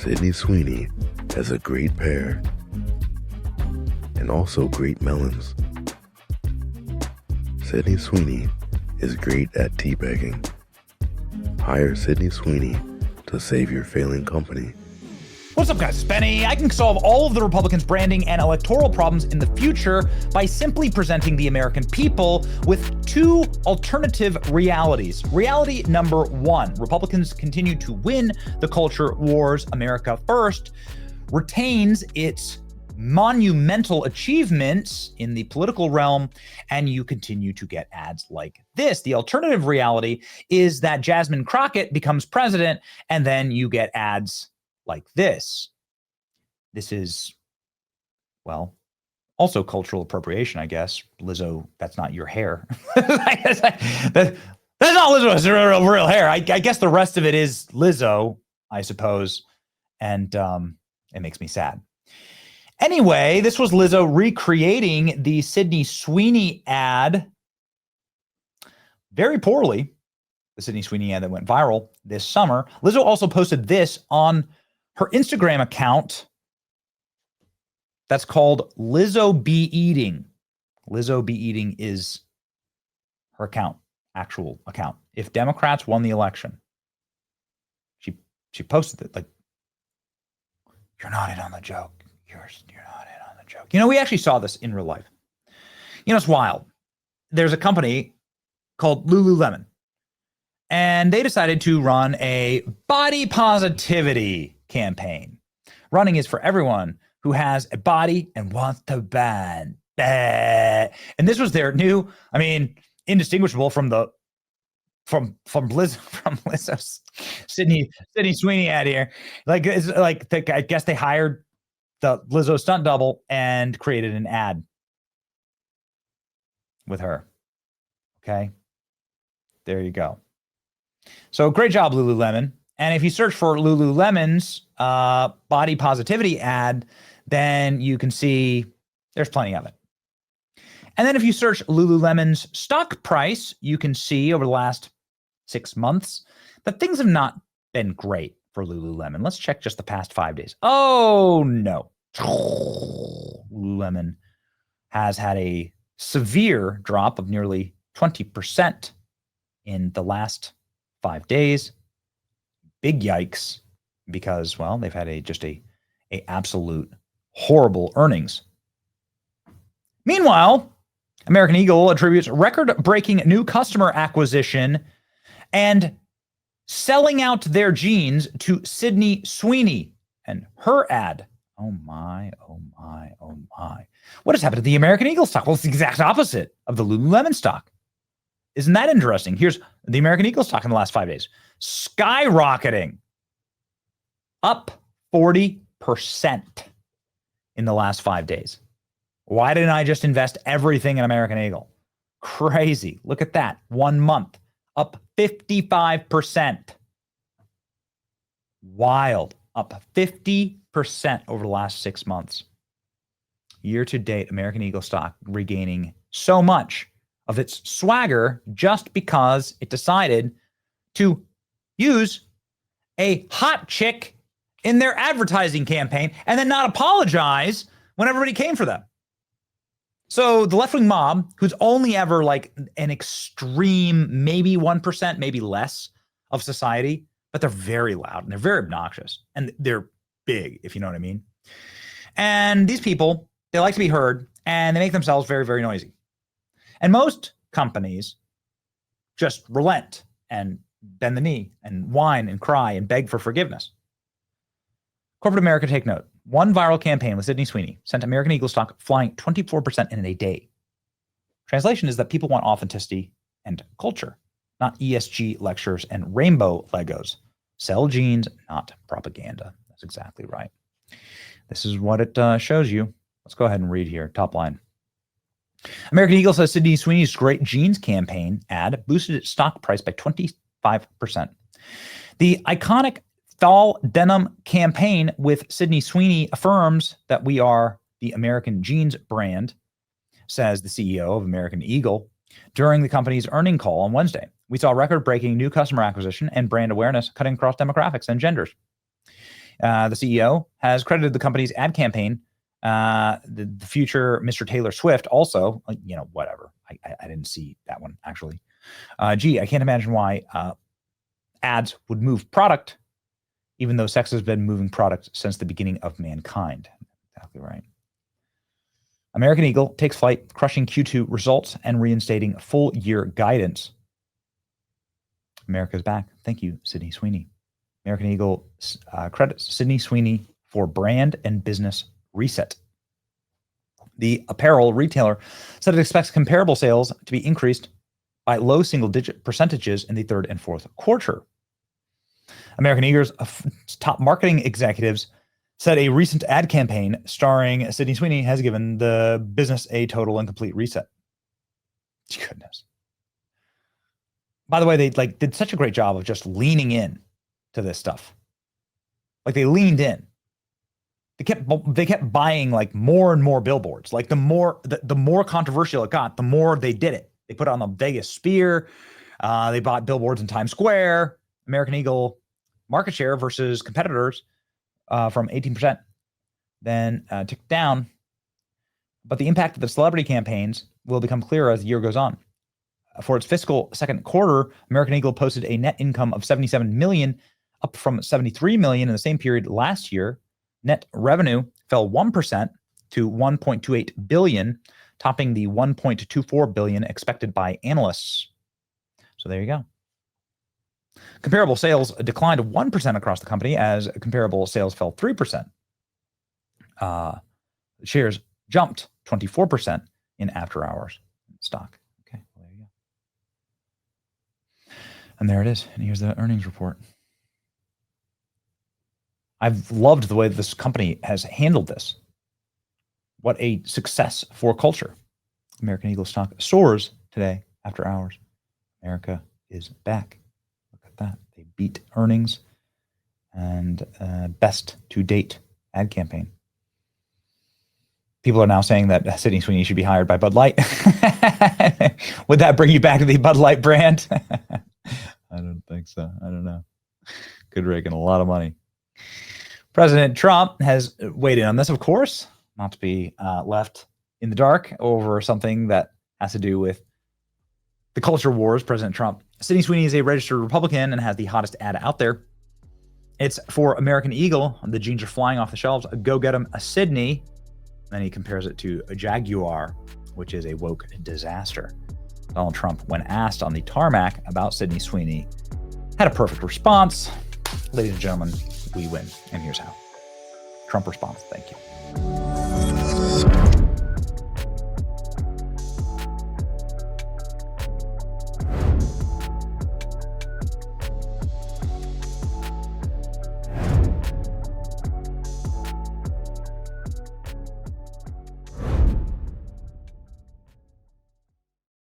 Sydney Sweeney has a great pear and also great melons. Sydney Sweeney is great at teabagging. Hire Sydney Sweeney to save your failing company. What's up, guys? It's Benny. I can solve all of the Republicans' branding and electoral problems in the future by simply presenting the American people with two alternative realities. Reality number one, Republicans continue to win the culture wars. America First retains its monumental achievements in the political realm, and you continue to get ads like this. The alternative reality is that Jasmine Crockett becomes president, and then you get ads like this. This is, well, also cultural appropriation, I guess. Lizzo, that's not your hair. That's not Lizzo's real hair. I guess the rest of it is Lizzo, I suppose. And it makes me sad. Anyway, this was Lizzo recreating the Sydney Sweeney ad very poorly. The Sydney Sweeney ad that went viral this summer. Lizzo also posted this on her Instagram account that's called Lizzo Be Eating. Lizzo Be Eating is her account, actual account. If Democrats won the election, she posted it like, you're not in on the joke. You're not in on the joke. You know, we actually saw this in real life. You know, it's wild. There's a company called Lululemon, and they decided to run a body positivity campaign. Running is for everyone who has a body and wants to ban. And this was their new, I mean, indistinguishable from Lizzo's Sydney Sweeney ad here. Like, it's like I guess they hired the Lizzo stunt double and created an ad with her. Okay, there you go. So great job, Lululemon. And if you search for Lululemon's body positivity ad, then you can see there's plenty of it. And then if you search Lululemon's stock price, you can see over the last 6 months that things have not been great for Lululemon. Let's check just the past 5 days. Oh, no. Lululemon has had a severe drop of nearly 20% in the last 5 days. Big yikes, because, well, they've had a absolute horrible earnings. Meanwhile, American Eagle attributes record-breaking new customer acquisition and selling out their jeans to Sydney Sweeney and her ad. Oh my, oh my, oh my. What has happened to the American Eagle stock? Well, it's the exact opposite of the Lululemon stock. Isn't that interesting? Here's the American Eagle stock in the last 5 days. Skyrocketing. Up 40% in the last 5 days. Why didn't I just invest everything in American Eagle? Crazy. Look at that. 1 month. Up 55%. Wild. Up 50% over the last 6 months. Year to date, American Eagle stock regaining so much of its swagger just because it decided to use a hot chick in their advertising campaign and then not apologize when everybody came for them. So the left-wing mob, who's only ever like an extreme, maybe 1%, maybe less of society, but they're very loud and they're very obnoxious and they're big, if you know what I mean. And these people, they like to be heard and they make themselves very, very noisy. And most companies just relent and bend the knee and whine and cry and beg for forgiveness. Corporate America, take note. One viral campaign with Sydney Sweeney sent American Eagle stock flying 24% in a day. Translation is that people want authenticity and culture, not ESG lectures and rainbow Legos. Sell jeans, not propaganda. That's exactly right. This is what it shows you. Let's go ahead and read here. Top line. American Eagle says Sydney Sweeney's great jeans campaign ad boosted its stock price by 25%. The iconic Thal denim campaign with Sydney Sweeney affirms that we are the American jeans brand, says the CEO of American Eagle during the company's earning call on Wednesday. We saw record-breaking new customer acquisition and brand awareness cutting across demographics and genders. The CEO has credited the company's ad campaign, the future Mr. Taylor Swift also, whatever. I didn't see that one, actually. I can't imagine why ads would move product, even though sex has been moving product since the beginning of mankind. Exactly right. American Eagle takes flight, crushing Q2 results and reinstating full year guidance. America's back. Thank you, Sydney Sweeney. American Eagle credits Sydney Sweeney for brand and business reset. The apparel retailer said it expects comparable sales to be increased by low single-digit percentages in the third and fourth quarter. American Eagle's top marketing executives said a recent ad campaign starring Sydney Sweeney has given the business a total and complete reset. Goodness. By the way, they did such a great job of just leaning in to this stuff. They leaned in. They kept buying more and more billboards. The more controversial it got, the more they did it. They put it on the Vegas Sphere. They bought billboards in Times Square. American Eagle market share versus competitors from 18%, then ticked down. But the impact of the celebrity campaigns will become clearer as the year goes on. For its fiscal second quarter, American Eagle posted a net income of $77 million, up from $73 million in the same period last year. Net revenue fell 1% to $1.28 billion, topping the $1.24 billion expected by analysts. So there you go. Comparable sales declined 1% across the company as comparable sales fell 3%. Shares jumped 24% in after hours stock. Okay, well, there you go. And there it is. And here's the earnings report. I've loved the way this company has handled this. What a success for culture. American Eagle stock soars today after hours. America is back. Look at that. They beat earnings and best to date ad campaign. People are now saying that Sydney Sweeney should be hired by Bud Light. Would that bring you back to the Bud Light brand? I don't think so. I don't know. Could rake in a lot of money. President Trump has weighed in on this, of course, not to be left in the dark over something that has to do with the culture wars. President Trump. Sydney Sweeney is a registered Republican and has the hottest ad out there. It's for American Eagle. The jeans are flying off the shelves. Go get them a Sydney. Then he compares it to a Jaguar, which is a woke disaster. Donald Trump, when asked on the tarmac about Sydney Sweeney, had a perfect response. Ladies and gentlemen, we win. And here's how. Trump responds, thank you.